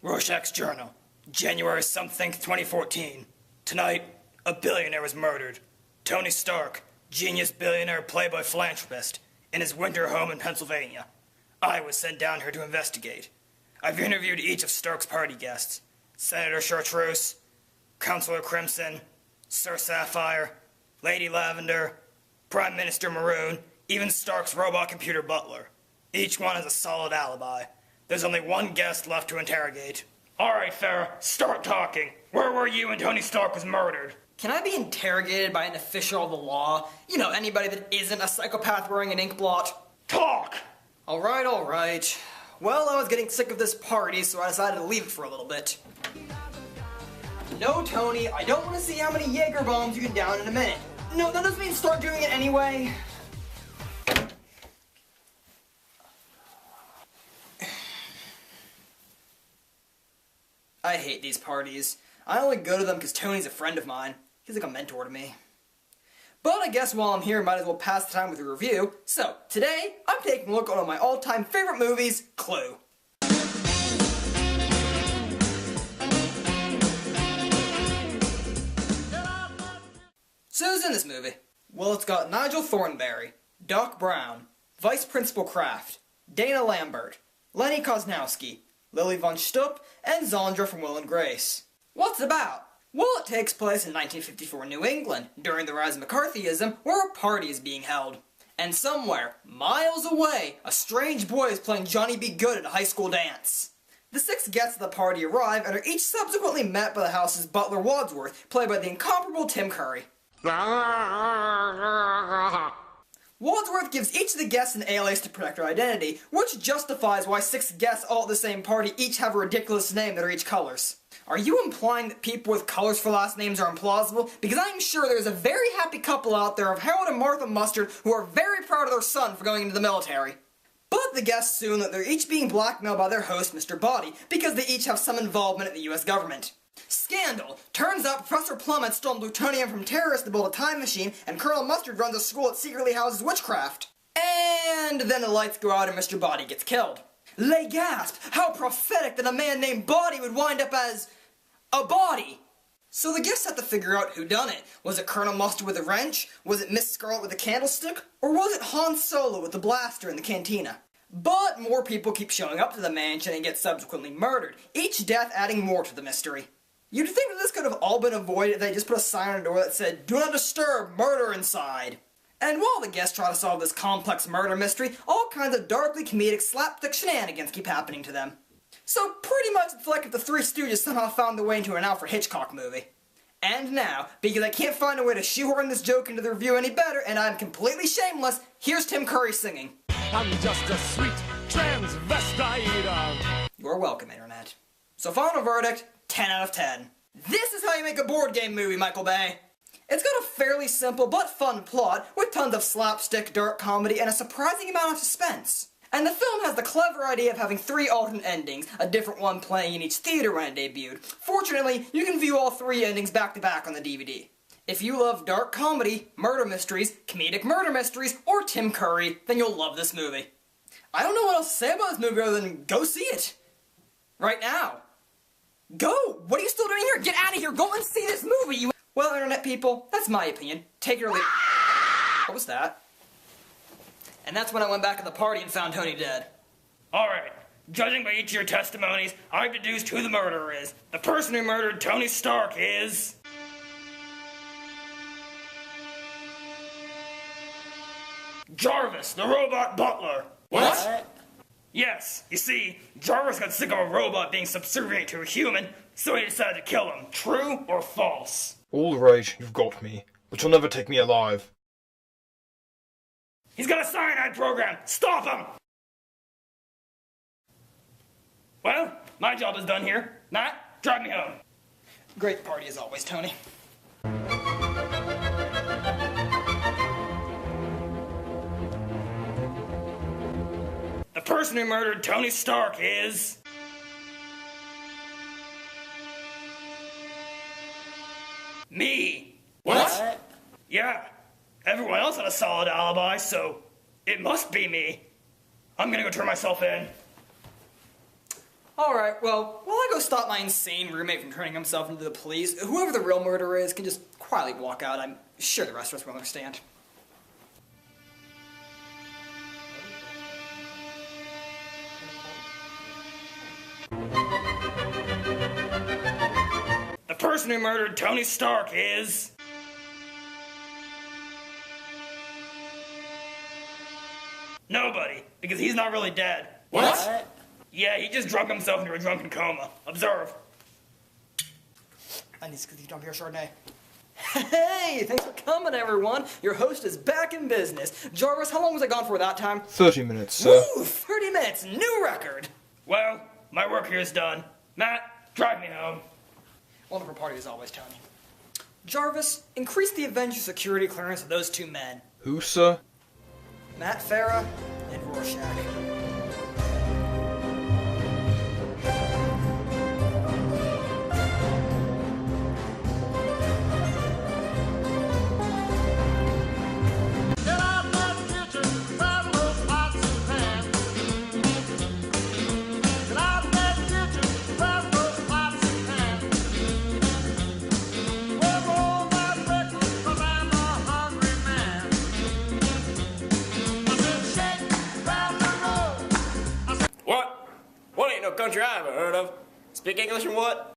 Rorschach's Journal, January something 2014. Tonight, a billionaire was murdered. Tony Stark, genius billionaire playboy philanthropist, in his winter home in Pennsylvania. I was sent down here to investigate. I've interviewed each of Stark's party guests. Senator Chartreuse, Councilor Crimson, Sir Sapphire, Lady Lavender, Prime Minister Maroon, even Stark's robot computer butler. Each one has a solid alibi. There's only one guest left to interrogate. Alright, Farrah, start talking. Where were you when Tony Stark was murdered? Can I be interrogated by an official of the law? You know, anybody that isn't a psychopath wearing an ink blot? Talk! Alright. Well, I was getting sick of this party, so I decided to leave it for a little bit. No, Tony, I don't want to see how many Jaeger bombs you can down in a minute. No, that doesn't mean start doing it anyway. I hate these parties. I only go to them because Tony's a friend of mine. He's like a mentor to me. But I guess while I'm here, I might as well pass the time with a review. So, today, I'm taking a look at one of my all-time favorite movies, Clue. So who's in this movie? Well, it's got Nigel Thornberry, Doc Brown, Vice Principal Kraft, Dana Lambert, Lenny Kosnowski, Lily Von Stupp, and Zandra from Will and Grace. What's it about? Well, it takes place in 1954 New England, during the rise of McCarthyism, where a party is being held. And somewhere, miles away, a strange boy is playing Johnny B. Good at a high school dance. The 6 guests of the party arrive and are each subsequently met by the house's butler Wadsworth, played by the incomparable Tim Curry. Wadsworth gives each of the guests an alias to protect their identity, which justifies why 6 guests all at the same party each have a ridiculous name that are each colors. Are you implying that people with colors for last names are implausible? Because I'm sure there's a very happy couple out there of Harold and Martha Mustard who are very proud of their son for going into the military. But the guests soon that they're each being blackmailed by their host, Mr. Body, because they each have some involvement in the US government. Scandal! Turns out Professor Plummet stole plutonium from terrorists to build a time machine, and Colonel Mustard runs a school that secretly houses witchcraft. And then the lights go out and Mr. Body gets killed. They gasp! How prophetic that a man named Body would wind up as a body! So the guests have to figure out who done it. Was it Colonel Mustard with a wrench? Was it Miss Scarlet with a candlestick? Or was it Han Solo with the blaster in the cantina? But more people keep showing up to the mansion and get subsequently murdered, each death adding more to the mystery. You'd think that this could have all been avoided if they just put a sign on the door that said, "Do not disturb, murder inside." And while the guests try to solve this complex murder mystery, all kinds of darkly comedic slapstick shenanigans keep happening to them. So pretty much it's like if the Three Stooges somehow found their way into an Alfred Hitchcock movie. And now, because I can't find a way to shoehorn this joke into the review any better, and I'm completely shameless, here's Tim Curry singing. I'm just a sweet transvestite. You're welcome, Internet. So final verdict, 10 out of 10. This is how you make a board game movie, Michael Bay. It's got a fairly simple but fun plot, with tons of slapstick, dark comedy, and a surprising amount of suspense. And the film has the clever idea of having 3 alternate endings, a different one playing in each theater when it debuted. Fortunately, you can view all 3 endings back to back on the DVD. If you love dark comedy, murder mysteries, comedic murder mysteries, or Tim Curry, then you'll love this movie. I don't know what else to say about this movie other than go see it. Right now. Go! What are you still doing here? Get out of here! Go and see this movie, you— Well, Internet people, that's my opinion. Take it or leave it. What was that? And that's when I went back to the party and found Tony dead. Alright, judging by each of your testimonies, I've deduced who the murderer is. The person who murdered Tony Stark is... Jarvis, the robot butler. What? Yes, you see, Jarvis got sick of a robot being subservient to a human, so he decided to kill him. True or false? All right, you've got me, but you'll never take me alive. He's got a cyanide program! Stop him! Well, my job is done here. Matt, drive me home. Great party as always, Tony. The person who murdered Tony Stark is... me. What? Yeah. Everyone else had a solid alibi, so it must be me. I'm gonna go turn myself in. Alright, well, while I go stop my insane roommate from turning himself into the police, whoever the real murderer is can just quietly walk out. I'm sure the rest of us will understand. The person who murdered Tony Stark is... nobody, because he's not really dead. What? Yeah, he just drunk himself into a drunken coma. Observe. I need to get down here, Chardonnay. Hey, thanks for coming, everyone. Your host is back in business. Jarvis, how long was I gone for that time? 30 minutes, sir. Woo, 30 minutes, new record. Well, my work here is done. Matt, drive me home. Wonderful party as always, Tony. Jarvis, increase the Avenger security clearance of those two men. Who, sir? Matt Farah and Rorschach. What ain't no country I ever heard of? Speak English and what?